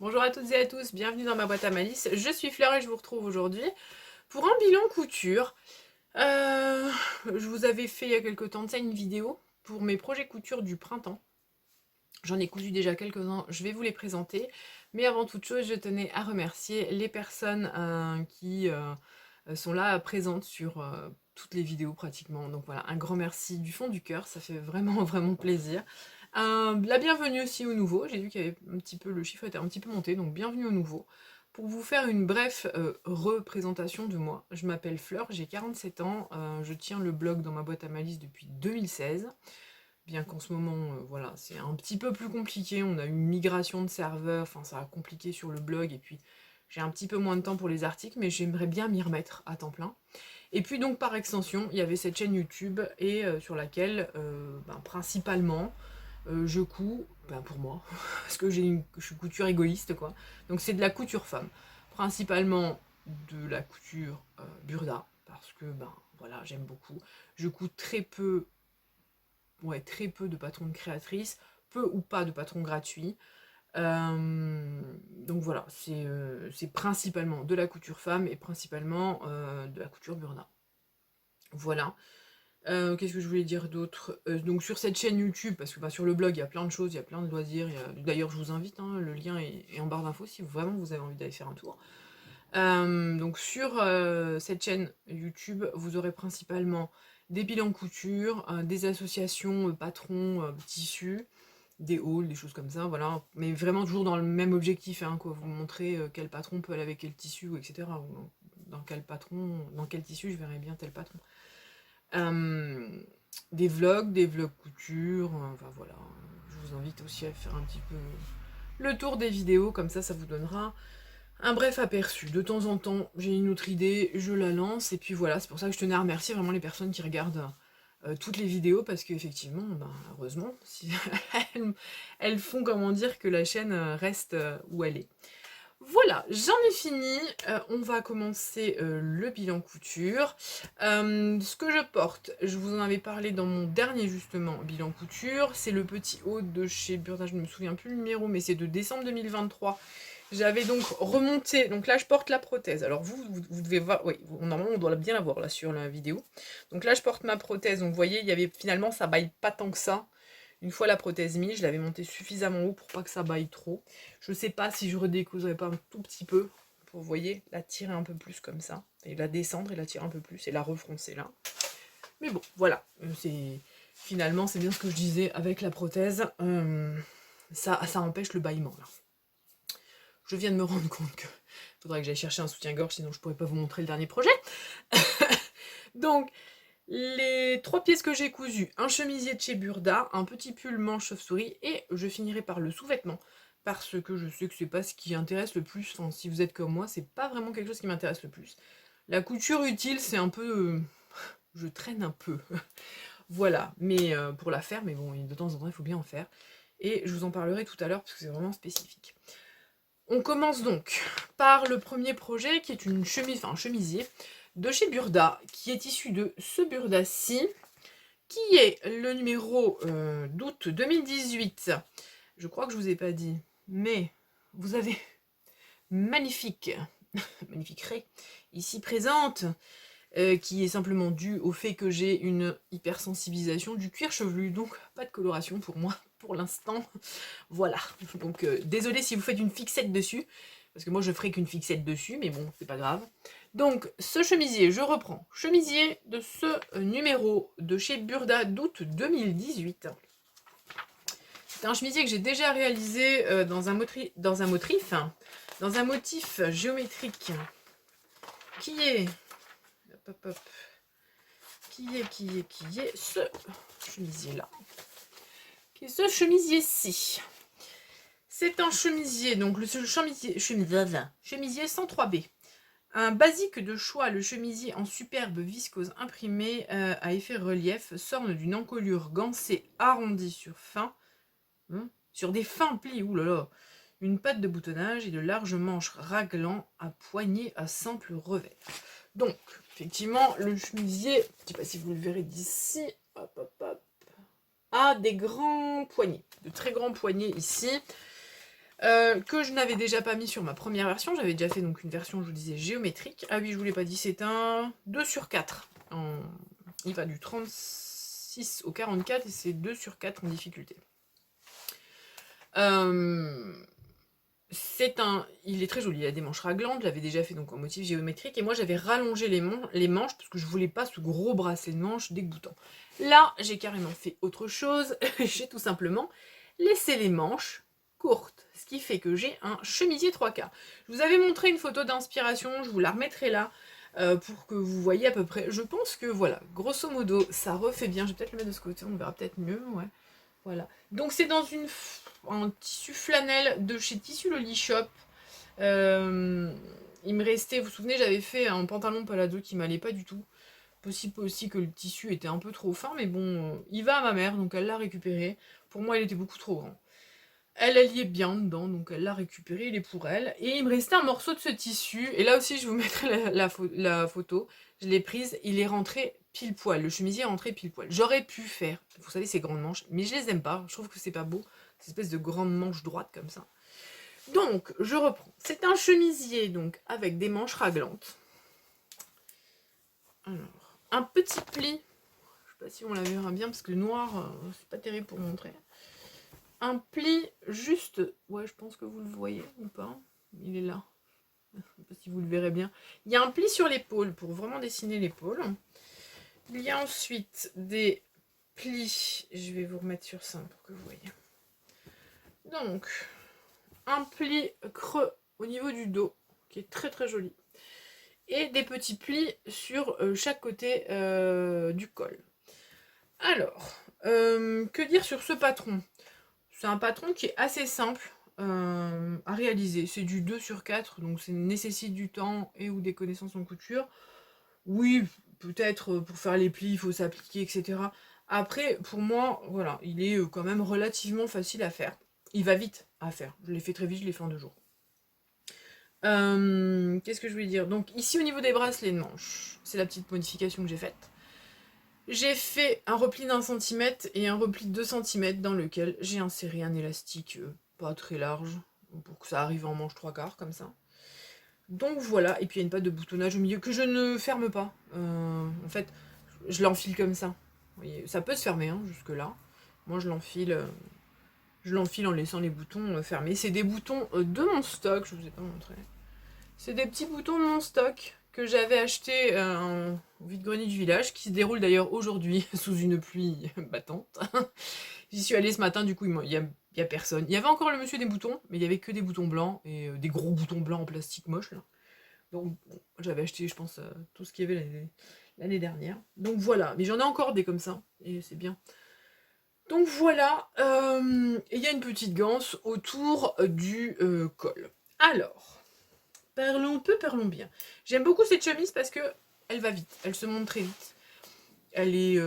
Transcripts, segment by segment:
Bonjour à toutes et à tous, bienvenue dans ma boîte à malice. Je suis Fleur et je vous retrouve aujourd'hui pour un bilan couture. Je vous avais fait il y a quelques temps de ça une vidéo pour mes projets couture du printemps. J'en ai cousu déjà quelques-uns, je vais vous les présenter. Mais avant toute chose, je tenais à remercier les personnes qui sont là présentes sur toutes les vidéos pratiquement. Donc voilà, un grand merci du fond du cœur, ça fait vraiment vraiment plaisir. La bienvenue aussi aux nouveaux, j'ai vu qu'il y avait un petit peu, le chiffre était un petit peu monté, donc bienvenue aux nouveaux. Pour vous faire une brève représentation de moi, je m'appelle Fleur, j'ai 47 ans, je tiens le blog dans ma boîte à malice depuis 2016. Bien qu'en ce moment, voilà, c'est un petit peu plus compliqué, on a eu une migration de serveurs, enfin ça a compliqué sur le blog, et puis j'ai un petit peu moins de temps pour les articles, mais j'aimerais bien m'y remettre à temps plein. Et puis donc par extension, il y avait cette chaîne YouTube, et sur laquelle, principalement, je couds, pour moi, parce que je suis couture égoïste, quoi. Donc c'est de la couture femme, principalement de la couture burda, parce que, voilà, j'aime beaucoup. Je couds très peu, ouais, très peu de patrons de créatrices, peu ou pas de patrons gratuits. Donc voilà, c'est principalement de la couture femme et principalement de la couture burda. Voilà. Qu'est-ce que je voulais dire d'autre? Donc sur cette chaîne YouTube, parce que sur le blog, il y a plein de choses, il y a plein de loisirs. D'ailleurs, je vous invite, hein, le lien est en barre d'infos si vraiment vous avez envie d'aller faire un tour. Donc sur cette chaîne YouTube, vous aurez principalement des bilans couture, des associations patrons tissus, des hauls, des choses comme ça, voilà. Mais vraiment toujours dans le même objectif, hein, quoi. Vous montrer quel patron peut aller avec quel tissu, etc. Ou dans quel patron, dans quel tissu je verrais bien tel patron. Euh, des vlogs couture, enfin voilà. Je vous invite aussi à faire un petit peu le tour des vidéos, comme ça vous donnera un bref aperçu. De temps en temps, j'ai une autre idée, je la lance, et puis voilà, c'est pour ça que je tenais à remercier vraiment les personnes qui regardent toutes les vidéos, parce qu'effectivement, heureusement, si elles font, comment dire, que la chaîne reste où elle est. Voilà, j'en ai fini. On va commencer le bilan couture. Ce que je porte, je vous en avais parlé dans mon dernier justement bilan couture. C'est le petit haut de chez Burda, je ne me souviens plus le numéro, mais c'est de décembre 2023. J'avais donc remonté, donc là je porte la prothèse. Alors vous devez voir, oui, normalement on doit bien la voir là sur la vidéo. Donc là je porte ma prothèse, donc vous voyez, il y avait finalement ça baille pas tant que ça. Une fois la prothèse mise, je l'avais montée suffisamment haut pour pas que ça baille trop. Je sais pas si je redécouserais pas un tout petit peu pour, vous voyez, la tirer un peu plus comme ça. Et la descendre et la tirer un peu plus et la refroncer là. Mais bon, voilà. Finalement, c'est bien ce que je disais avec la prothèse. Ça empêche le bâillement là. Je viens de me rendre compte que faudrait que j'aille chercher un soutien-gorge, sinon je pourrais pas vous montrer le dernier projet. Donc, les 3 pièces que j'ai cousues, un chemisier de chez Burda, un petit pull manche chauve-souris, et je finirai par le sous-vêtement, parce que je sais que c'est pas ce qui intéresse le plus. Enfin, si vous êtes comme moi, c'est pas vraiment quelque chose qui m'intéresse le plus. La couture utile, c'est un peu... je traîne un peu. Voilà, mais pour la faire, mais bon, de temps en temps, il faut bien en faire. Et je vous en parlerai tout à l'heure, parce que c'est vraiment spécifique. On commence donc par le premier projet, qui est une chemise, enfin un chemisier, de chez Burda, qui est issu de ce Burda-ci, qui est le numéro d'août 2018. Je crois que je vous ai pas dit, mais vous avez magnifique, magnifique raie ici présente, qui est simplement due au fait que j'ai une hypersensibilisation du cuir chevelu, donc pas de coloration pour moi pour l'instant. Voilà, donc désolé si vous faites une fixette dessus, parce que moi je ferai qu'une fixette dessus, mais bon, c'est pas grave. Donc ce chemisier, je reprends, chemisier de ce numéro de chez Burda d'août 2018. C'est un chemisier que j'ai déjà réalisé dans un motif géométrique qui est, hop, hop, hop, qui est ce chemisier là, qui est ce chemisier-ci. C'est un chemisier, donc le chemisier 103B. Un basique de choix, le chemisier en superbe viscose imprimée à effet relief, s'orne d'une encolure gancée arrondie sur des fins plis, oulala, une patte de boutonnage et de larges manches raglant à poignée à simple revers. Donc, effectivement, le chemisier, je ne sais pas si vous le verrez d'ici, hop, hop, hop, a des grands poignets, de très grands poignets ici. que je n'avais déjà pas mis sur ma première version. J'avais déjà fait donc une version, je vous disais, géométrique. Ah oui, je vous l'ai pas dit, c'est un 2/4. Il va du 36 au 44 et c'est 2/4 en difficulté. Il est très joli, il a des manches raglantes, je l'avais déjà fait donc en motif géométrique, et moi j'avais rallongé les manches parce que je voulais pas ce gros bracelet de manches dégoûtant. Là, j'ai carrément fait autre chose, j'ai tout simplement laissé les manches courtes, ce qui fait que j'ai un chemisier 3/4. Je vous avais montré une photo d'inspiration, je vous la remettrai là, pour que vous voyez à peu près. Je pense que voilà, grosso modo, ça refait bien. Je vais peut-être le mettre de ce côté, on verra peut-être mieux, ouais. Voilà. Donc c'est dans un tissu flanelle de chez Tissu Loli Shop. Il me restait, vous vous souvenez, j'avais fait un pantalon palazzo qui m'allait pas du tout. Possible aussi que le tissu était un peu trop fin, mais bon, il va à ma mère, donc elle l'a récupéré. Pour moi, il était beaucoup trop grand. Elle y est bien dedans, donc elle l'a récupéré, il est pour elle. Et il me restait un morceau de ce tissu, et là aussi je vous mettrai la photo. Je l'ai prise, il est rentré pile poil, le chemisier est rentré pile poil. J'aurais pu faire, vous savez, ces grandes manches, mais je les aime pas, je trouve que c'est pas beau, ces espèces de grandes manches droites comme ça. Donc, je reprends. C'est un chemisier, donc, avec des manches raglantes. Alors, un petit pli, je sais pas si on la verra bien, parce que le noir, c'est pas terrible pour montrer. Un pli juste, ouais, je pense que vous le voyez ou pas, il est là, je sais pas si vous le verrez bien. Il y a un pli sur l'épaule pour vraiment dessiner l'épaule. Il y a ensuite des plis, je vais vous remettre sur ça pour que vous voyez. Donc, un pli creux au niveau du dos, qui est très très joli. Et des petits plis sur chaque côté du col. Alors, que dire sur ce patron? C'est un patron qui est assez simple à réaliser. C'est du 2/4, donc ça nécessite du temps et ou des connaissances en couture. Oui, peut-être pour faire les plis, il faut s'appliquer, etc. Après, pour moi, voilà, il est quand même relativement facile à faire. Il va vite à faire. Je l'ai fait très vite, je l'ai fait en 2 jours. Qu'est-ce que je voulais dire? Donc ici au niveau des bracelets de manches, c'est la petite modification que j'ai faite. J'ai fait un repli d'1 cm et un repli de 2 cm dans lequel j'ai inséré un élastique pas très large pour que ça arrive en manche 3/4 comme ça. Donc voilà, et puis il y a une patte de boutonnage au milieu que je ne ferme pas. En fait, je l'enfile comme ça. Vous voyez, ça peut se fermer hein, jusque là. Moi je l'enfile en laissant les boutons fermés. C'est des boutons de mon stock, je vous ai pas montré. C'est des petits boutons de mon stock que j'avais acheté au vide-grenier du village, qui se déroule d'ailleurs aujourd'hui sous une pluie battante. J'y suis allée ce matin, du coup il y a personne. Il y avait encore le monsieur des boutons, mais il y avait que des boutons blancs, et des gros boutons blancs en plastique moche là. Donc bon, j'avais acheté je pense tout ce qu'il y avait l'année dernière. Donc voilà, mais j'en ai encore des comme ça, et c'est bien. Donc voilà, et il y a une petite ganse autour du col. Alors, parlons peu, parlons bien. J'aime beaucoup cette chemise parce que elle va vite, elle se monte très vite. Elle est,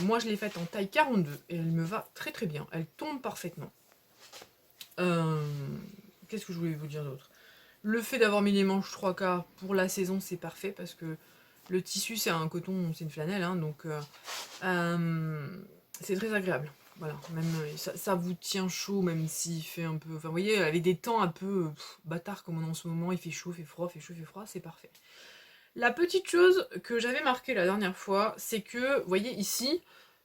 moi je l'ai faite en taille 42 et elle me va très très bien. Elle tombe parfaitement. Qu'est-ce que je voulais vous dire d'autre? Le fait d'avoir mis les manches 3/4 pour la saison, c'est parfait parce que le tissu c'est un coton, c'est une flanelle, hein, donc c'est très agréable. Voilà, même ça vous tient chaud même s'il fait un peu... Enfin vous voyez, avec des temps un peu bâtards comme on est en ce moment, il fait chaud, fait froid, fait chaud, fait froid, c'est parfait. La petite chose que j'avais marquée la dernière fois, c'est que, vous voyez ici,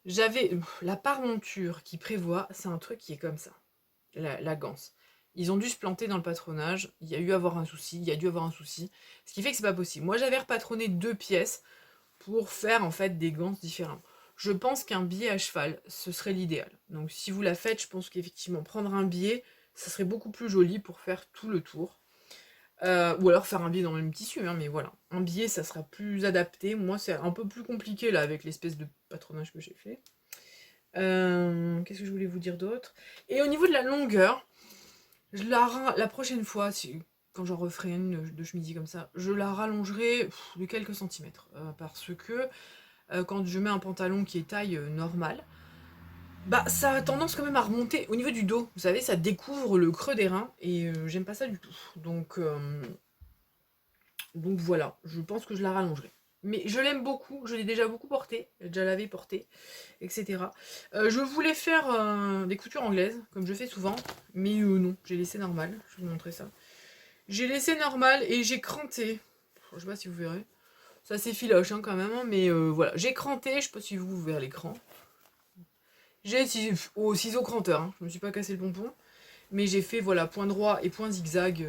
j'avais la paremonture qui prévoit, c'est un truc qui est comme ça, la ganse. Ils ont dû se planter dans le patronage, il y a dû avoir un souci, ce qui fait que c'est pas possible. Moi j'avais repatronné 2 pièces pour faire en fait des ganses différents. Je pense qu'un biais à cheval, ce serait l'idéal. Donc si vous la faites, je pense qu'effectivement prendre un biais, ça serait beaucoup plus joli pour faire tout le tour. Ou alors faire un biais dans le même tissu, hein, mais voilà. Un biais, ça sera plus adapté. Moi, c'est un peu plus compliqué, là, avec l'espèce de patronage que j'ai fait. Qu'est-ce que je voulais vous dire d'autre? Et au niveau de la longueur, la prochaine fois, quand j'en referai une de chemisier comme ça, je la rallongerai de quelques centimètres. Parce que quand je mets un pantalon qui est taille normale, bah ça a tendance quand même à remonter au niveau du dos. Vous savez, ça découvre le creux des reins et j'aime pas ça du tout. Donc voilà, je pense que je la rallongerai. mais je l'aime beaucoup, je l'ai déjà beaucoup porté, déjà lavé, porté, etc. Je voulais faire des coutures anglaises, comme je fais souvent, mais non, j'ai laissé normal, je vais vous montrer ça. J'ai laissé normal et j'ai cranté, je sais pas si vous verrez, ça s'effiloche hein, quand même, hein, mais voilà, j'ai cranté, je sais pas si vous verrez l'écran. J'ai au ciseau cranteur, hein, je me suis pas cassé le pompon, mais j'ai fait voilà point droit et point zigzag,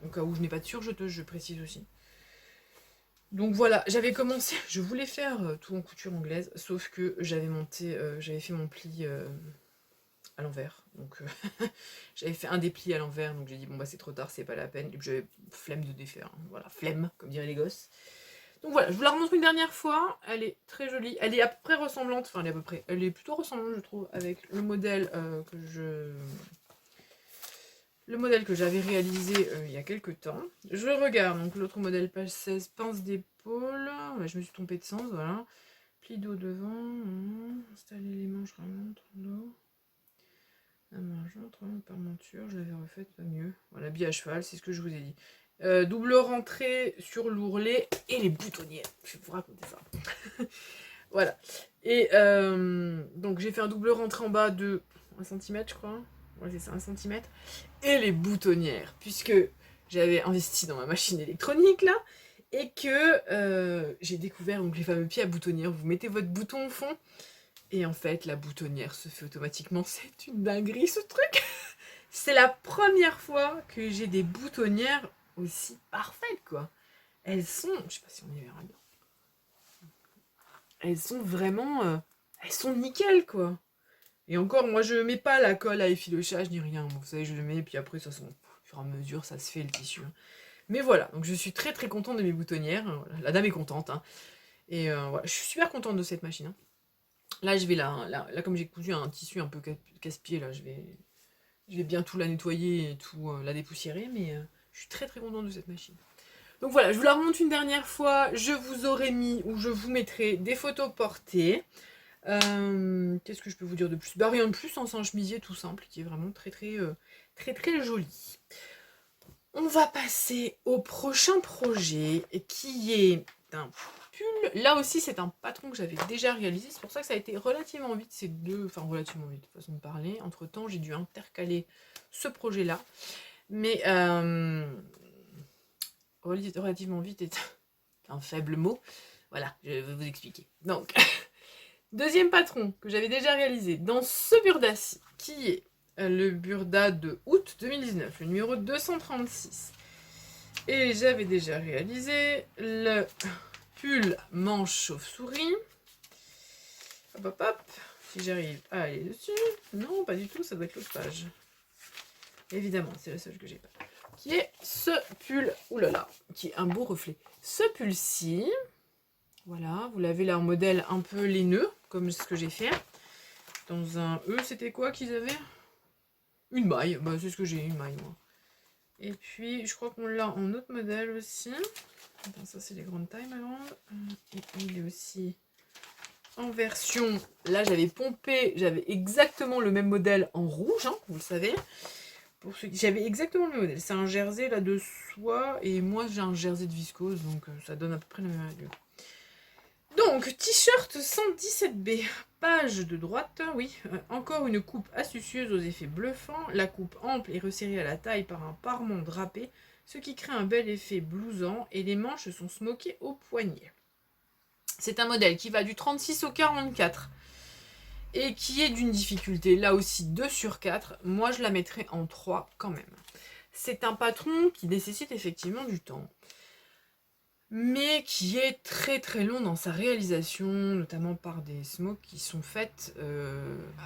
au cas où je n'ai pas de surjeteuse, je précise aussi. Donc voilà, j'avais commencé, je voulais faire tout en couture anglaise, sauf que j'avais fait mon pli à l'envers. Donc j'avais fait un des plis à l'envers, donc j'ai dit bon bah c'est trop tard, c'est pas la peine. Et puis j'avais flemme de défaire, hein. Voilà, flemme, comme diraient les gosses. Donc voilà, je vous la remontre une dernière fois, elle est très jolie, elle est à peu près ressemblante, enfin elle est à peu près, elle est plutôt ressemblante je trouve avec le modèle que j'avais réalisé il y a quelques temps. Je regarde, donc l'autre modèle page 16, pince d'épaule, ouais, je me suis trompée de sens, voilà. Pli d'eau devant, installer les manches remontent dos. La manche par monture, je l'avais refaite pas mieux. Voilà, bille à cheval, c'est ce que je vous ai dit. Double rentrée sur l'ourlet et les boutonnières. Je vais vous raconter ça. Voilà. Et donc j'ai fait un double rentrée en bas de 1 cm, je crois. Ouais, c'est ça, 1 cm. Et les boutonnières, puisque j'avais investi dans ma machine électronique là, et que j'ai découvert donc les fameux pieds à boutonnière. Vous mettez votre bouton au fond, et en fait la boutonnière se fait automatiquement. C'est une dinguerie ce truc. C'est la première fois que j'ai des boutonnières aussi parfaites quoi. Elles sont, je sais pas si on y verra bien. Elles sont vraiment, elles sont nickel quoi. Et encore, moi je mets pas la colle à effilochage ni rien. Vous savez, je le mets, puis après, ça, au fur et à mesure, ça se fait le tissu. Mais voilà, donc je suis très très contente de mes boutonnières. Voilà. La dame est contente. Hein. Et voilà, je suis super contente de cette machine. Hein. Là, je vais là, comme j'ai cousu un tissu un peu casse-pied, là, je vais bien tout la nettoyer et tout la dépoussiérer. Mais je suis très très contente de cette machine. Donc voilà, je vous la remonte une dernière fois. Je vous aurai mis, ou je vous mettrai des photos portées. Qu'est-ce que je peux vous dire de plus? Bah rien de plus, c'est un chemisier tout simple qui est vraiment très très très joli. On va passer au prochain projet qui est un pull. Là aussi c'est un patron que j'avais déjà réalisé, c'est pour ça que ça a été relativement vite ces deux, enfin relativement vite façon de parler. Entre temps j'ai dû intercaler ce projet là, mais relativement vite est un faible mot. Voilà, je vais vous expliquer. Donc deuxième patron que j'avais déjà réalisé dans ce burda-ci, qui est le burda de août 2019, le numéro 236. Et j'avais déjà réalisé le pull manche chauve-souris. Hop hop hop, si j'arrive à aller dessus. Non, pas du tout, ça doit être l'autre page. Évidemment, c'est la seule que j'ai pas. Qui est ce pull, oulala, qui est un beau reflet. Ce pull-ci, voilà, vous l'avez là en modèle un peu laineux, comme ce que j'ai fait. Dans un... Eux, c'était quoi qu'ils avaient? Une maille, bah c'est ce que j'ai, une maille moi. Et puis, je crois qu'on l'a en autre modèle aussi. Attends, ça c'est les grandes tailles, ma grande. Et il est aussi en version... Là, j'avais pompé, j'avais exactement le même modèle en rouge, hein, vous le savez. J'avais exactement le même modèle. C'est un jersey là de soie, et moi j'ai un jersey de viscose, donc ça donne à peu près la même allure. Donc, t-shirt 117B, page de droite, oui, encore une coupe astucieuse aux effets bluffants, la coupe ample et resserrée à la taille par un parement drapé, ce qui crée un bel effet blousant, et les manches sont smokées au poignet. C'est un modèle qui va du 36 au 44, et qui est d'une difficulté, là aussi 2 sur 4, moi je la mettrais en 3 quand même. C'est un patron qui nécessite effectivement du temps, mais qui est très très long dans sa réalisation, notamment par des smokes qui sont faites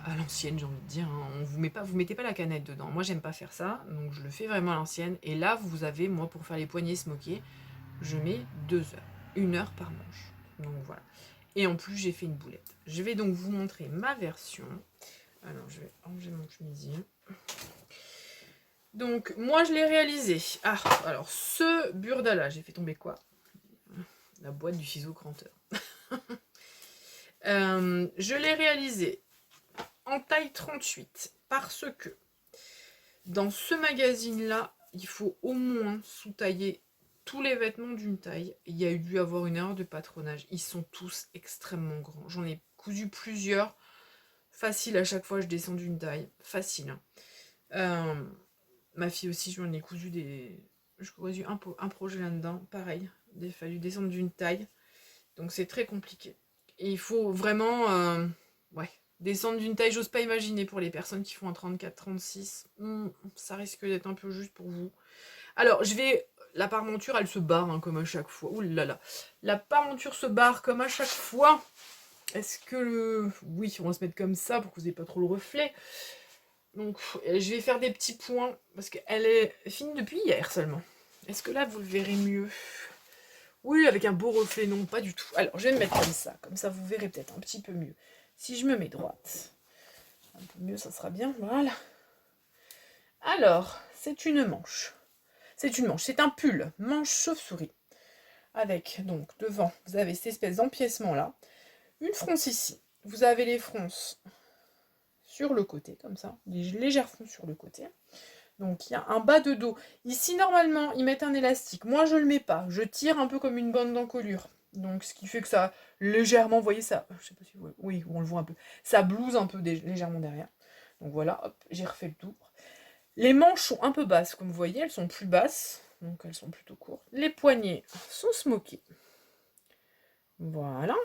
à l'ancienne, j'ai envie de dire. Hein. Vous mettez pas la canette dedans. Moi, j'aime pas faire ça, donc je le fais vraiment à l'ancienne. Et là, vous avez, moi, pour faire les poignets smokés, je mets 2 heures, 1 heure par manche. Donc voilà. Et en plus, j'ai fait une boulette. Je vais donc vous montrer ma version. Alors, je vais enlever mon chemisier. Donc, moi, je l'ai réalisé. Ah, alors, ce burda-là, j'ai fait tomber quoi? La boîte du ciseau cranteur. Je l'ai réalisé en taille 38 parce que dans ce magazine-là, il faut au moins sous-tailler tous les vêtements d'une taille. Il y a dû avoir une erreur de patronage. Ils sont tous extrêmement grands. J'en ai cousu plusieurs. Facile, à chaque fois, je descends d'une taille. Facile. Hein. Ma fille aussi, je lui en ai cousu des... Je cousu un projet là-dedans. Pareil, il a fallu descendre d'une taille. Donc c'est très compliqué. Et il faut vraiment... ouais, descendre d'une taille, j'ose pas imaginer pour les personnes qui font un 34-36. Ça risque d'être un peu juste pour vous. Alors, je vais... La parmenture, elle se barre hein, comme à chaque fois. Ouh là là. La parmenture se barre comme à chaque fois. Est-ce que le... Oui, on va se mettre comme ça pour que vous n'ayez pas trop le reflet. Donc, je vais faire des petits points parce qu'elle est finie depuis hier seulement. Est-ce que là, vous le verrez mieux? Oui, avec un beau reflet, non, pas du tout. Alors, je vais me mettre comme ça. Comme ça, vous verrez peut-être un petit peu mieux. Si je me mets droite, un peu mieux, ça sera bien. Voilà. Alors, c'est une manche. C'est un pull, manche chauve-souris. Avec, donc, devant, vous avez cette espèce d'empiècement-là. Une fronce ici. Vous avez les fronces sur le côté, comme ça. Des légères fronces sur le côté. Donc, il y a un bas de dos. Ici, normalement, ils mettent un élastique. Moi, je ne le mets pas. Je tire un peu comme une bande d'encolure. Donc, ce qui fait que ça, légèrement, vous voyez ça, je sais pas si vous voyez, oui, on le voit un peu. Ça blouse un peu légèrement derrière. Donc, voilà, hop, j'ai refait le tour. Les manches sont un peu basses, comme vous voyez, elles sont plus basses, donc elles sont plutôt courtes. Les poignets sont smokés. Voilà.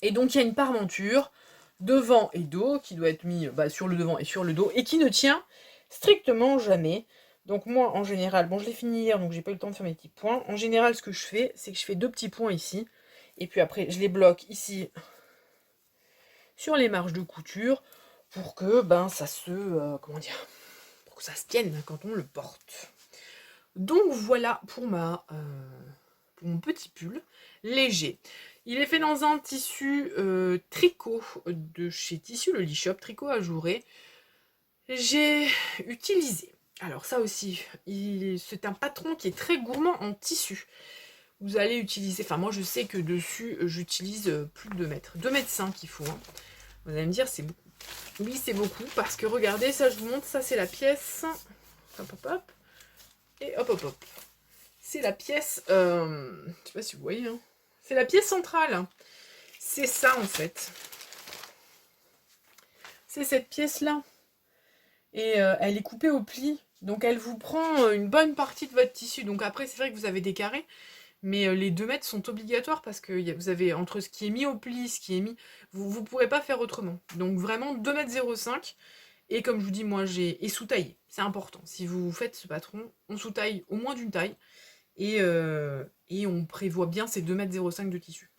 Et donc il y a une parmenture devant et dos qui doit être mis sur le devant et sur le dos et qui ne tient strictement jamais. Donc moi en général, bon je l'ai fini hier donc j'ai pas eu le temps de faire mes petits points. En général ce que je fais, c'est que je fais 2 petits points ici. Et puis après je les bloque ici sur les marges de couture pour que ça se... comment dire, pour que ça se tienne quand on le porte. Donc voilà pour pour mon petit pull léger. Il est fait dans un tissu tricot de chez Tissu Le Lit Shop, tricot ajouré. J'ai utilisé, alors ça aussi, c'est un patron qui est très gourmand en tissu. Vous allez utiliser, enfin moi je sais que dessus j'utilise plus de 2 mètres. 2 mètres 5 il faut. Hein. Vous allez me dire c'est beaucoup. Oui c'est beaucoup parce que regardez, ça je vous montre, ça c'est la pièce. Hop hop hop. Et hop hop hop. C'est la pièce, je sais pas si vous voyez, hein. C'est la pièce centrale. C'est ça en fait. C'est cette pièce-là. Et elle est coupée au pli. Donc elle vous prend une bonne partie de votre tissu. Donc après c'est vrai que vous avez des carrés. Mais les 2 mètres sont obligatoires parce que vous avez entre ce qui est mis au pli, ce qui est mis... Vous ne pourrez pas faire autrement. Donc vraiment 2 mètres 05. Et comme je vous dis, moi j'ai... Et sous-taillé. C'est important. Si vous faites ce patron, on sous-taille au moins d'une taille. Et on prévoit bien ces 2 mètres 05 de tissu.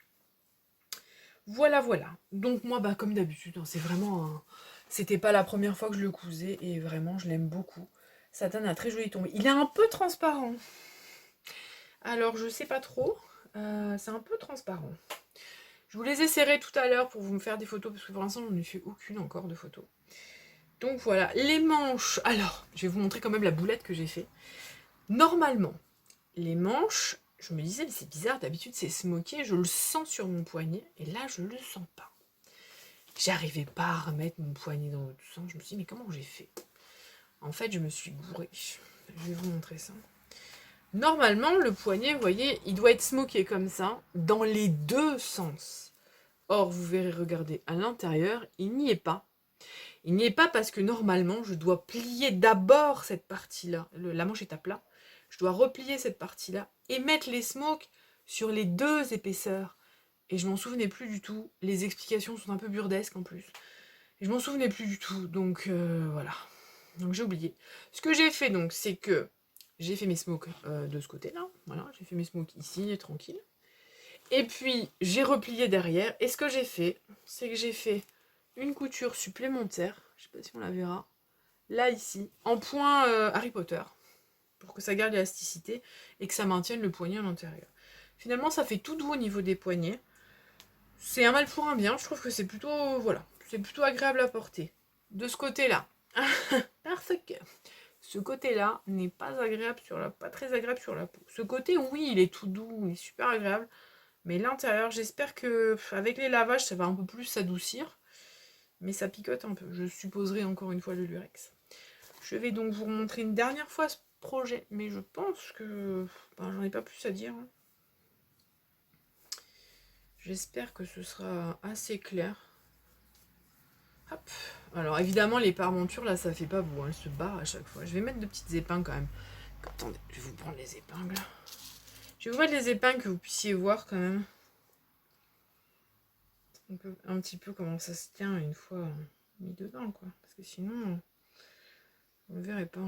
Voilà, voilà. Donc moi, comme d'habitude, hein, c'est vraiment C'était pas la première fois que je le cousais, et vraiment, je l'aime beaucoup. Ça donne un très joli tombé. Il est un peu transparent. Alors, je sais pas trop. C'est un peu transparent. Je vous les essaierai tout à l'heure pour vous me faire des photos, parce que pour l'instant, je n'ai fait aucune encore de photos. Donc voilà, les manches. Alors, je vais vous montrer quand même la boulette que j'ai fait. Normalement, les manches, je me disais, mais c'est bizarre, d'habitude c'est smoké, je le sens sur mon poignet, et là je le sens pas. J'arrivais pas à remettre mon poignet dans l'autre sens, je me suis dit, mais comment j'ai fait? En fait, je me suis bourrée. Je vais vous montrer ça. Normalement, le poignet, vous voyez, il doit être smoké comme ça, dans les 2 sens. Or, vous verrez, regardez, à l'intérieur, il n'y est pas. Il n'y est pas parce que normalement, je dois plier d'abord cette partie-là. La manche est à plat. Je dois replier cette partie-là et mettre les smokes sur les 2 épaisseurs. Et je m'en souvenais plus du tout. Les explications sont un peu burdesques en plus. Et je m'en souvenais plus du tout. Donc voilà. Donc j'ai oublié. Ce que j'ai fait donc, c'est que j'ai fait mes smokes de ce côté-là. Voilà, j'ai fait mes smokes ici, tranquille. Et puis j'ai replié derrière. Et ce que j'ai fait, c'est que j'ai fait une couture supplémentaire. Je sais pas si on la verra. Là, ici, en point Harry Potter. Pour que ça garde l'élasticité et que ça maintienne le poignet à l'intérieur. Finalement, ça fait tout doux au niveau des poignets. C'est un mal pour un bien, je trouve que c'est plutôt, voilà, c'est plutôt agréable à porter. De ce côté-là, parce que ce côté-là n'est pas agréable pas très agréable sur la peau. Ce côté, oui, il est tout doux, il est super agréable, mais l'intérieur, j'espère que avec les lavages, ça va un peu plus s'adoucir, mais ça picote un peu. Je supposerai encore une fois le lurex. Je vais donc vous remontrer une dernière fois projet. Mais je pense que j'en ai pas plus à dire. J'espère que ce sera assez clair. Hop. Alors évidemment les parmentures là ça fait pas beau, elles se barrent à chaque fois. Je vais mettre de petites épingles quand même. Attendez, je vais vous prendre les épingles. Je vais vous mettre les épingles que vous puissiez voir quand même. Un petit peu comment ça se tient une fois mis dedans quoi. Parce que sinon on ne verrait pas.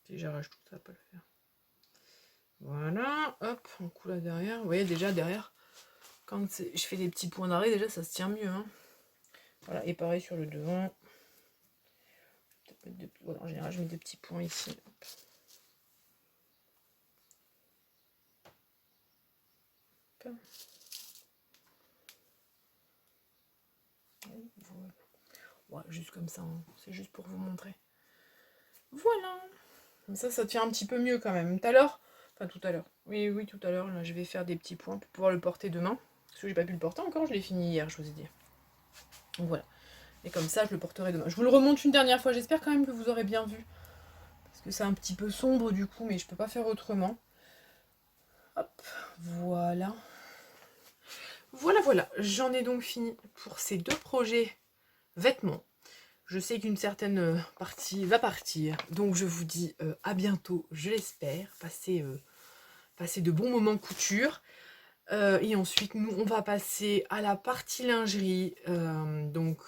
Si j'arrache tout ça va pas le faire. Voilà, hop, un coup là derrière. Vous voyez déjà derrière, quand je fais des petits points d'arrêt, déjà ça se tient mieux. Hein. Voilà, et pareil sur le devant. Voilà, en général, je mets des petits points ici. Hop. Voilà. Ouais, juste comme ça, hein. C'est juste pour vous montrer. Voilà. Comme ça tient un petit peu mieux quand même. Tout à l'heure, oui, tout à l'heure, là, je vais faire des petits points pour pouvoir le porter demain. Parce que j'ai pas pu le porter encore, je l'ai fini hier, je vous ai dit. Donc voilà. Et comme ça, je le porterai demain. Je vous le remonte une dernière fois, j'espère quand même que vous aurez bien vu. Parce que c'est un petit peu sombre du coup, mais je peux pas faire autrement. Hop, voilà. Voilà. J'en ai donc fini pour ces 2 projets vêtements. Je sais qu'une certaine partie va partir, donc je vous dis à bientôt, je l'espère. Passez de bons moments couture. Et ensuite, nous, on va passer à la partie lingerie. Donc,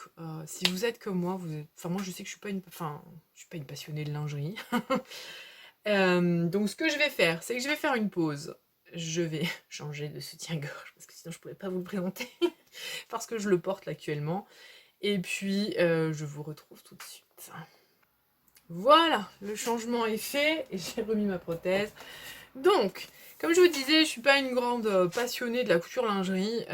si vous êtes comme moi, moi, je sais que je suis pas une passionnée de lingerie. Donc, ce que je vais faire, c'est que je vais faire une pause. Je vais changer de soutien-gorge, parce que sinon, je pourrais pas vous le présenter, parce que je le porte actuellement. Et puis, je vous retrouve tout de suite. Voilà, le changement est fait, et j'ai remis ma prothèse. Donc, comme je vous disais, je suis pas une grande passionnée de la couture lingerie.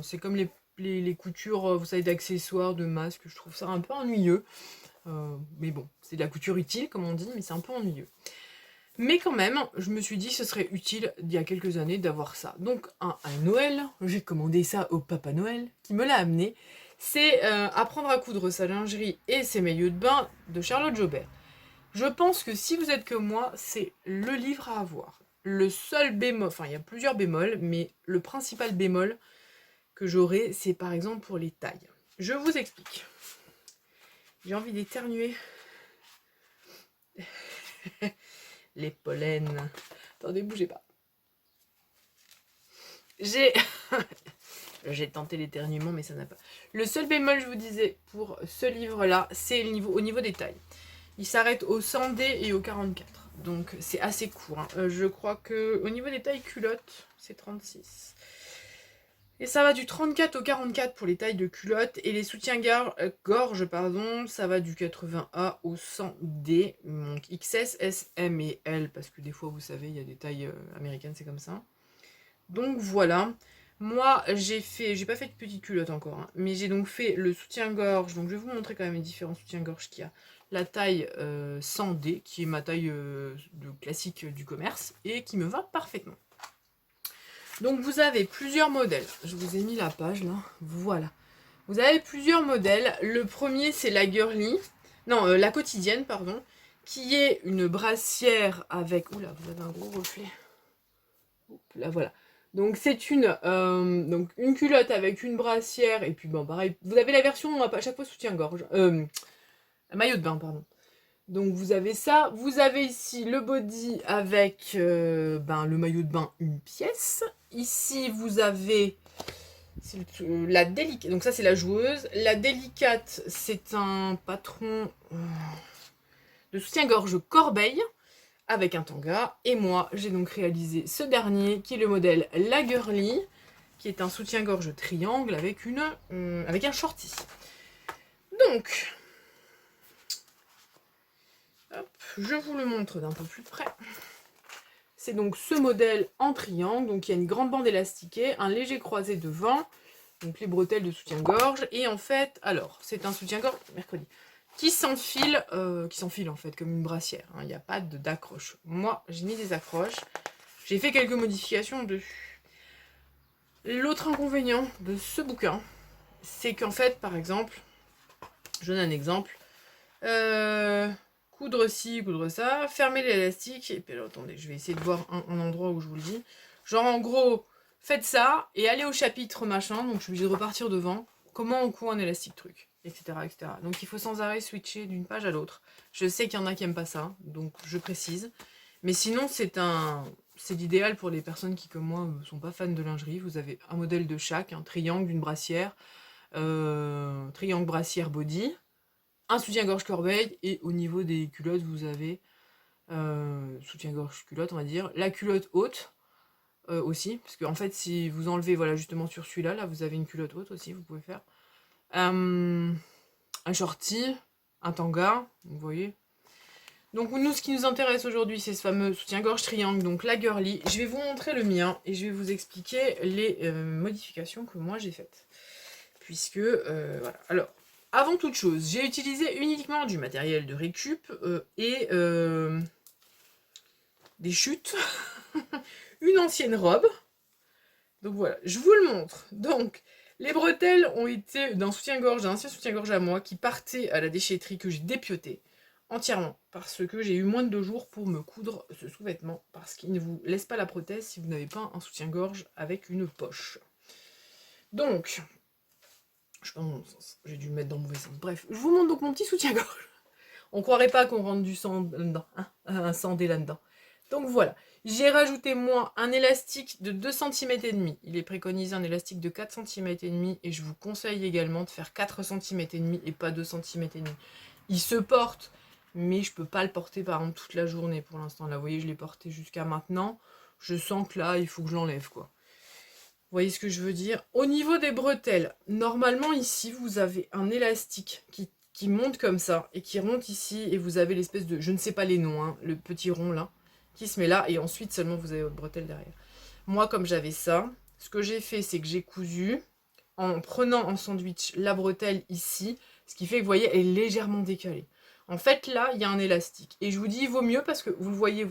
C'est comme les coutures, vous savez, d'accessoires, de masques. Je trouve ça un peu ennuyeux. Mais bon, c'est de la couture utile, comme on dit, mais c'est un peu ennuyeux. Mais quand même, je me suis dit que ce serait utile, il y a quelques années, d'avoir ça. Donc, à Noël, j'ai commandé ça au Papa Noël, qui me l'a amené. C'est Apprendre à coudre sa lingerie et ses maillots de bain de Charlotte Jobert. Je pense que si vous êtes comme moi, c'est le livre à avoir. Le seul bémol, il y a plusieurs bémols, mais le principal bémol que j'aurai, c'est par exemple pour les tailles. Je vous explique. J'ai envie d'éternuer. Les pollens. Attendez, bougez pas. J'ai tenté l'éternuement, mais ça n'a pas. Le seul bémol, je vous disais, pour ce livre-là, c'est au niveau des tailles. Il s'arrête au 100D et au 44. Donc c'est assez court. Hein. Je crois que au niveau des tailles culottes, c'est 36. Et ça va du 34 au 44 pour les tailles de culottes. Et les soutiens-gorge, ça va du 80A au 100D. Donc XS, S, M et L. Parce que des fois, vous savez, il y a des tailles américaines, c'est comme ça. Donc voilà. Moi, j'ai pas fait de petite culotte encore. Hein, mais j'ai donc fait le soutien-gorge. Donc je vais vous montrer quand même les différents soutiens-gorge qu'il y a. La taille 100D, qui est ma taille de classique du commerce, et qui me va parfaitement. Donc vous avez plusieurs modèles. Je vous ai mis la page là. Voilà. Vous avez plusieurs modèles. Le premier, c'est la girly. Non, la quotidienne, pardon. Qui est une brassière avec... Oula, vous avez un gros reflet. Hop, là, voilà. Donc c'est une culotte avec une brassière. Et puis bon, pareil. Vous avez la version à chaque fois soutien-gorge. Maillot de bain, pardon. Donc vous avez ça. Vous avez ici le body avec le maillot de bain, une pièce. Ici, vous avez la délicate. Donc ça, c'est la joueuse. La délicate, c'est un patron de soutien-gorge corbeille avec un tanga. Et moi, j'ai donc réalisé ce dernier, qui est le modèle La Girly, qui est un soutien-gorge triangle avec un shorty. Donc... Hop, je vous le montre d'un peu plus près. C'est donc ce modèle en triangle. Donc il y a une grande bande élastiquée, un léger croisé devant, donc les bretelles de soutien-gorge. Et en fait, alors, c'est un soutien-gorge, mercredi, qui s'enfile en fait, comme une brassière. Hein. Il n'y a pas d'accroche. Moi, j'ai mis des accroches. J'ai fait quelques modifications dessus. L'autre inconvénient de ce bouquin, c'est qu'en fait, par exemple, je donne un exemple. coudre ci, coudre ça, fermer l'élastique, et puis alors, attendez, je vais essayer de voir un endroit où je vous le dis. Genre en gros, faites ça, et allez au chapitre machin, donc je suis obligée de repartir devant, comment on coud un élastique truc, etc., etc. Donc il faut sans arrêt switcher d'une page à l'autre. Je sais qu'il y en a qui aiment pas ça, donc je précise. Mais sinon, c'est l'idéal pour les personnes qui, comme moi, ne sont pas fans de lingerie. Vous avez un modèle de chaque, un triangle, une brassière, triangle brassière body, un soutien-gorge corbeille, et au niveau des culottes, vous avez soutien-gorge culotte, on va dire, la culotte haute aussi, parce que en fait, si vous enlevez, voilà, justement sur celui-là, là, vous avez une culotte haute aussi, vous pouvez faire. Un shorty, un tanga, vous voyez. Donc nous, ce qui nous intéresse aujourd'hui, c'est ce fameux soutien-gorge triangle, donc la girly. Je vais vous montrer le mien, et je vais vous expliquer les modifications que moi j'ai faites. Puisque, voilà. Alors, avant toute chose, j'ai utilisé uniquement du matériel de récup et des chutes, une ancienne robe. Donc voilà, je vous le montre. Donc, les bretelles ont été d'un soutien-gorge, d'un ancien soutien-gorge à moi qui partait à la déchetterie, que j'ai dépioté entièrement parce que j'ai eu moins de 2 jours pour me coudre ce sous-vêtement, parce qu'il ne vous laisse pas la prothèse si vous n'avez pas un soutien-gorge avec une poche. Donc, je sais pas dans mon sens, j'ai dû le mettre dans le mauvais sens. Bref, je vous montre donc mon petit soutien-gorge. On croirait pas qu'on rentre du sang là-dedans, hein, un sandé là-dedans. Donc voilà, j'ai rajouté moi un élastique de 2,5 cm. Il est préconisé un élastique de 4,5 cm et je vous conseille également de faire 4,5 cm et pas 2,5 cm. Il se porte, mais je peux pas le porter par exemple toute la journée pour l'instant. Là, vous voyez, je l'ai porté jusqu'à maintenant. Je sens que là, il faut que je l'enlève, quoi. Vous voyez ce que je veux dire? Au niveau des bretelles, normalement ici, vous avez un élastique qui monte comme ça et qui remonte ici, et vous avez l'espèce de, je ne sais pas les noms, hein, le petit rond là, qui se met là, et ensuite seulement vous avez votre bretelle derrière. Moi, comme j'avais ça, ce que j'ai fait, c'est que j'ai cousu en prenant en sandwich la bretelle ici, ce qui fait que vous voyez, elle est légèrement décalée. En fait, là, il y a un élastique. Et je vous dis, il vaut mieux parce que vous le voyez,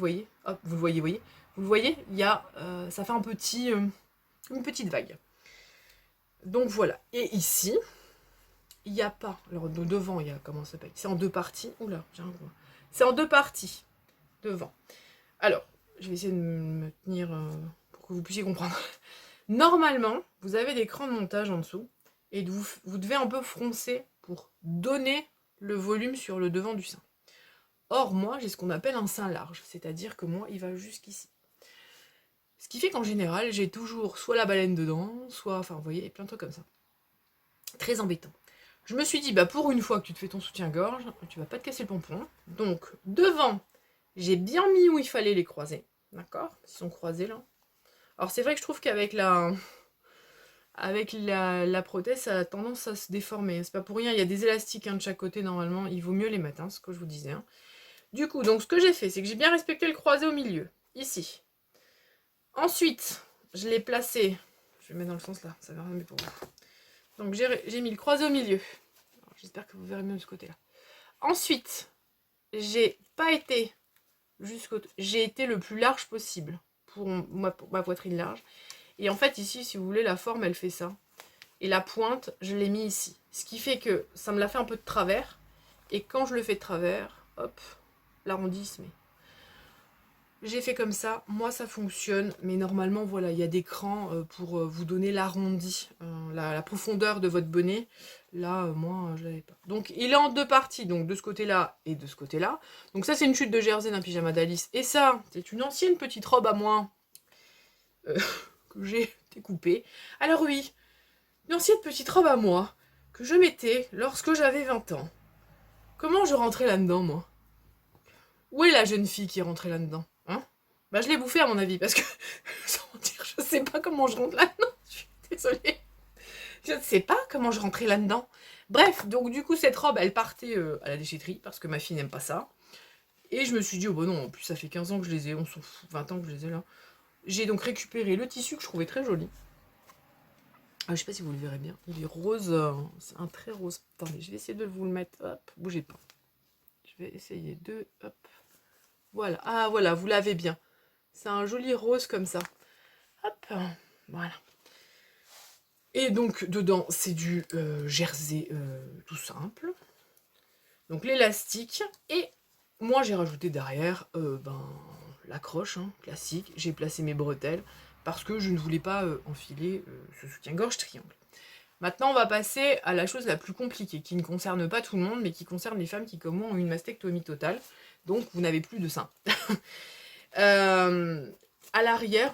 hop, vous le voyez, vous le voyez, il y a, ça fait un petit, une petite vague. Donc voilà. Et ici, il n'y a pas. Alors devant, il y a, comment ça s'appelle? C'est en 2 parties. Oula, j'ai un gros. C'est en 2 parties. Devant. Alors, je vais essayer de me tenir pour que vous puissiez comprendre. Normalement, vous avez des crans de montage en dessous. Et vous devez un peu froncer pour donner le volume sur le devant du sein. Or, moi, j'ai ce qu'on appelle un sein large. C'est-à-dire que moi, il va jusqu'ici. Ce qui fait qu'en général, j'ai toujours soit la baleine dedans, soit, enfin, vous voyez, plein de trucs comme ça. Très embêtant. Je me suis dit, bah pour une fois que tu te fais ton soutien-gorge, tu vas pas te casser le pompon. Donc, devant, j'ai bien mis où il fallait les croiser. D'accord? Ils sont croisés là. Alors, c'est vrai que je trouve qu'avec la prothèse, ça a tendance à se déformer. C'est pas pour rien, il y a des élastiques de chaque côté normalement. Il vaut mieux les mettre, ce que je vous disais. Du coup, donc ce que j'ai fait, c'est que j'ai bien respecté le croisé au milieu, ici. Ensuite, je l'ai placé, je vais mettre dans le sens là, ça va rien pour vous. Donc j'ai mis le croisé au milieu. J'espère que vous verrez mieux de ce côté-là. Ensuite, j'ai pas été jusqu'au... J'ai été le plus large possible pour ma poitrine large. Et en fait, ici, si vous voulez, la forme, elle fait ça. Et la pointe, je l'ai mis ici. Ce qui fait que ça me l'a fait un peu de travers. Et quand je le fais de travers, hop, l'arrondi se met. J'ai fait comme ça, moi ça fonctionne, mais normalement voilà, il y a des crans pour vous donner l'arrondi, la profondeur de votre bonnet. Là, moi je l'avais pas. Donc il est en 2 parties, donc de ce côté-là et de ce côté-là. Donc ça c'est une chute de jersey d'un pyjama d'Alice. Et ça, c'est une ancienne petite robe à moi que j'ai découpée. Alors oui, une ancienne petite robe à moi que je mettais lorsque j'avais 20 ans. Comment je rentrais là-dedans, moi? Où est la jeune fille qui est rentrée là-dedans? Hein? Bah je l'ai bouffée à mon avis, parce que, sans mentir, je sais pas comment je rentre là-dedans. Je suis désolée. Je ne sais pas comment je rentrais là-dedans. Bref, donc du coup, cette robe, elle partait à la déchetterie, parce que ma fille n'aime pas ça. Et je me suis dit, oh bah non, en plus ça fait 15 ans que je les ai, on s'en fout, 20 ans que je les ai là. J'ai donc récupéré le tissu que je trouvais très joli. Ah, je sais pas si vous le verrez bien. Il est rose, c'est un très rose. Attendez, je vais essayer de vous le mettre. Hop, bougez pas. Je vais essayer de... Hop. Voilà. Ah voilà, vous l'avez bien. C'est un joli rose comme ça. Hop, voilà. Et donc dedans, c'est du jersey tout simple. Donc l'élastique. Et Moi, j'ai rajouté derrière, l'accroche, hein, classique. J'ai placé mes bretelles parce que je ne voulais pas enfiler ce soutien-gorge triangle. Maintenant, on va passer à la chose la plus compliquée, qui ne concerne pas tout le monde, mais qui concerne les femmes qui, comme moi, ont une mastectomie totale. Donc, vous n'avez plus de sein. À l'arrière,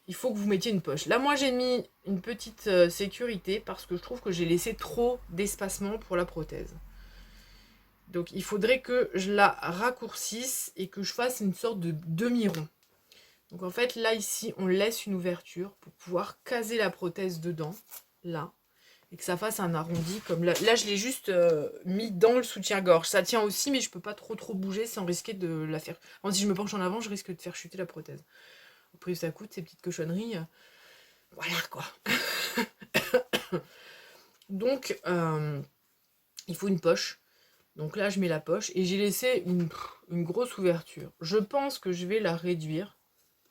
il faut que vous mettiez une poche. Là, moi, j'ai mis une petite sécurité parce que je trouve que j'ai laissé trop d'espacement pour la prothèse. Donc, il faudrait que je la raccourcisse et que je fasse une sorte de demi-rond. Donc, en fait, là, ici, on laisse une ouverture pour pouvoir caser la prothèse dedans, là, et que ça fasse un arrondi comme là. Là, je l'ai juste mis dans le soutien-gorge. Ça tient aussi, mais je peux pas trop bouger sans risquer de la faire. Si je me penche en avant, je risque de faire chuter la prothèse. Au prix où ça coûte, ces petites cochonneries. Voilà, quoi. Donc, il faut une poche. Donc là, je mets la poche et j'ai laissé une grosse ouverture. Je pense que je vais la réduire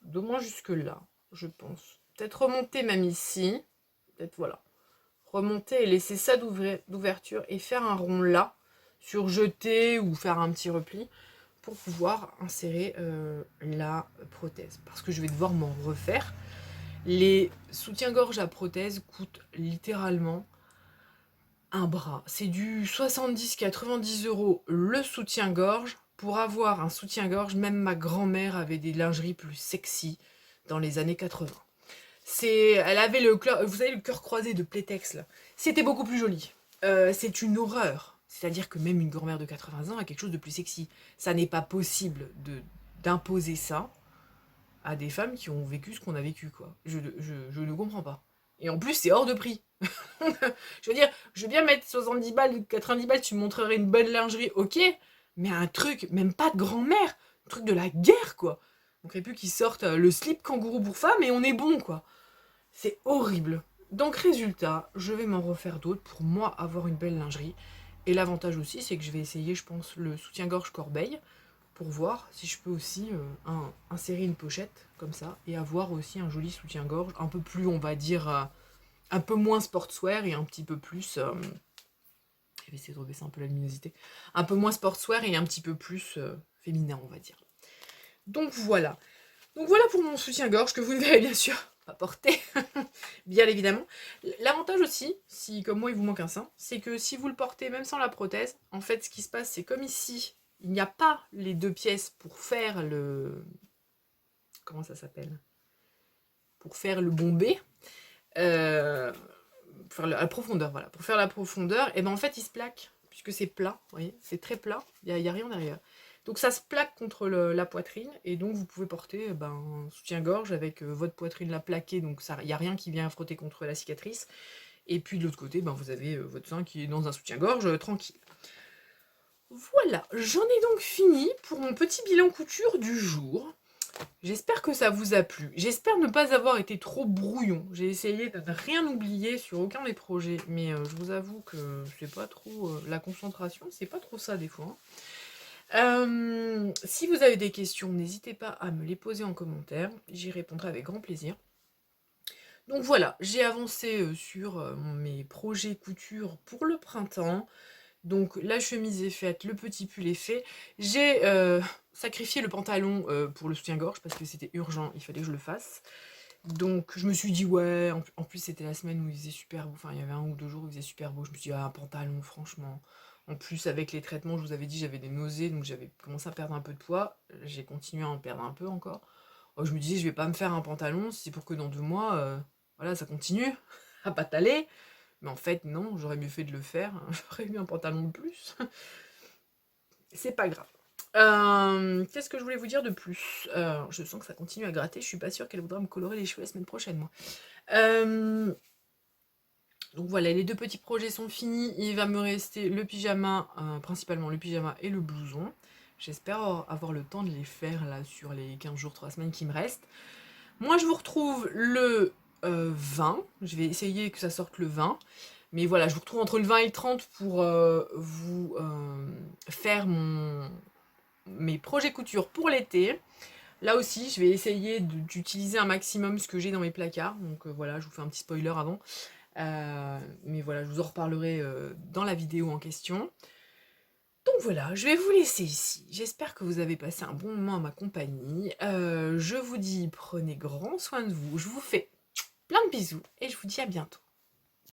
d'au moins jusque là, je pense. Peut-être remonter même ici. Peut-être, voilà. Remonter et laisser ça d'ouverture et faire un rond là, sur jeter ou faire un petit repli pour pouvoir insérer la prothèse. Parce que je vais devoir m'en refaire. Les soutiens-gorge à prothèse coûtent littéralement un bras. C'est du 70-90 € le soutien-gorge. Pour avoir un soutien-gorge, même ma grand-mère avait des lingeries plus sexy dans les années 80. Elle avait vous savez, le cœur croisé de Playtex là. C'était beaucoup plus joli. C'est une horreur. C'est-à-dire que même une grand-mère de 80 ans a quelque chose de plus sexy. Ça n'est pas possible d'imposer ça à des femmes qui ont vécu ce qu'on a vécu, quoi. Je ne comprends pas. Et en plus, c'est hors de prix. Je veux dire, je veux bien mettre 70 balles, 90 balles, tu me montrerais une bonne lingerie, ok, mais un truc, même pas de grand-mère, un truc de la guerre, quoi. On ne plus qu'ils sortent le slip kangourou pour femme et on est bon, quoi. C'est horrible. Donc, résultat, je vais m'en refaire d'autres pour moi avoir une belle lingerie. Et l'avantage aussi, c'est que je vais essayer, je pense, le soutien-gorge corbeille pour voir si je peux aussi insérer une pochette comme ça et avoir aussi un joli soutien-gorge un peu plus, on va dire, un peu moins sportswear et un petit peu plus. Je vais essayer de rebaisser un peu la luminosité. Un peu moins sportswear et un petit peu plus féminin, on va dire. Donc voilà. Donc voilà pour mon soutien-gorge que vous ne verrez bien sûr pas porter, bien évidemment. L'avantage aussi, si comme moi il vous manque un sein, c'est que si vous le portez même sans la prothèse, en fait ce qui se passe c'est comme ici, il n'y a pas les deux pièces pour faire le... Comment ça s'appelle? Pour faire le bombé. Pour faire la profondeur, voilà. Pour faire la profondeur, et ben en fait il se plaque, puisque c'est plat, vous voyez, c'est très plat, il n'y a rien derrière. Donc ça se plaque contre la poitrine, et donc vous pouvez porter un soutien-gorge avec votre poitrine là plaquée, donc il n'y a rien qui vient frotter contre la cicatrice. Et puis de l'autre côté, vous avez votre sein qui est dans un soutien-gorge tranquille. Voilà, j'en ai donc fini pour mon petit bilan couture du jour. J'espère que ça vous a plu. J'espère ne pas avoir été trop brouillon. J'ai essayé de ne rien oublier sur aucun des projets, mais je vous avoue que c'est pas trop... la concentration, c'est pas trop ça des fois. Si vous avez des questions, n'hésitez pas à me les poser en commentaire. J'y répondrai avec grand plaisir. Donc voilà, j'ai avancé sur mes projets couture pour le printemps. Donc la chemise est faite, le petit pull est fait. J'ai sacrifié le pantalon pour le soutien-gorge parce que c'était urgent, il fallait que je le fasse. Donc je me suis dit ouais, en plus c'était la semaine où il faisait super beau, enfin il y avait 1 ou 2 jours où il faisait super beau. Je me suis dit ah, un pantalon franchement. En plus avec les traitements, je vous avais dit j'avais des nausées, donc j'avais commencé à perdre un peu de poids. J'ai continué à en perdre un peu encore. Je me disais je vais pas me faire un pantalon, si c'est pour que dans 2 mois, voilà, ça continue à pas t'aller. Mais en fait, non, j'aurais mieux fait de le faire. J'aurais eu un pantalon de plus. C'est pas grave. Qu'est-ce que je voulais vous dire de plus? Je sens que ça continue à gratter. Je suis pas sûre qu'elle voudra me colorer les cheveux la semaine prochaine, moi. Donc voilà, les 2 petits projets sont finis. Il va me rester le pyjama, principalement le pyjama et le blouson. J'espère avoir le temps de les faire là sur les 15 jours, 3 semaines qui me restent. Moi, je vous retrouve le 20. Je vais essayer que ça sorte le 20. Mais voilà, je vous retrouve entre le 20 et le 30 pour vous faire mes projets couture pour l'été. Là aussi, je vais essayer d'utiliser un maximum ce que j'ai dans mes placards. Donc voilà, je vous fais un petit spoiler avant. Mais voilà, je vous en reparlerai dans la vidéo en question. Donc voilà, je vais vous laisser ici. J'espère que vous avez passé un bon moment à ma compagnie. Je vous dis, prenez grand soin de vous. Je vous fais plein de bisous et je vous dis à bientôt.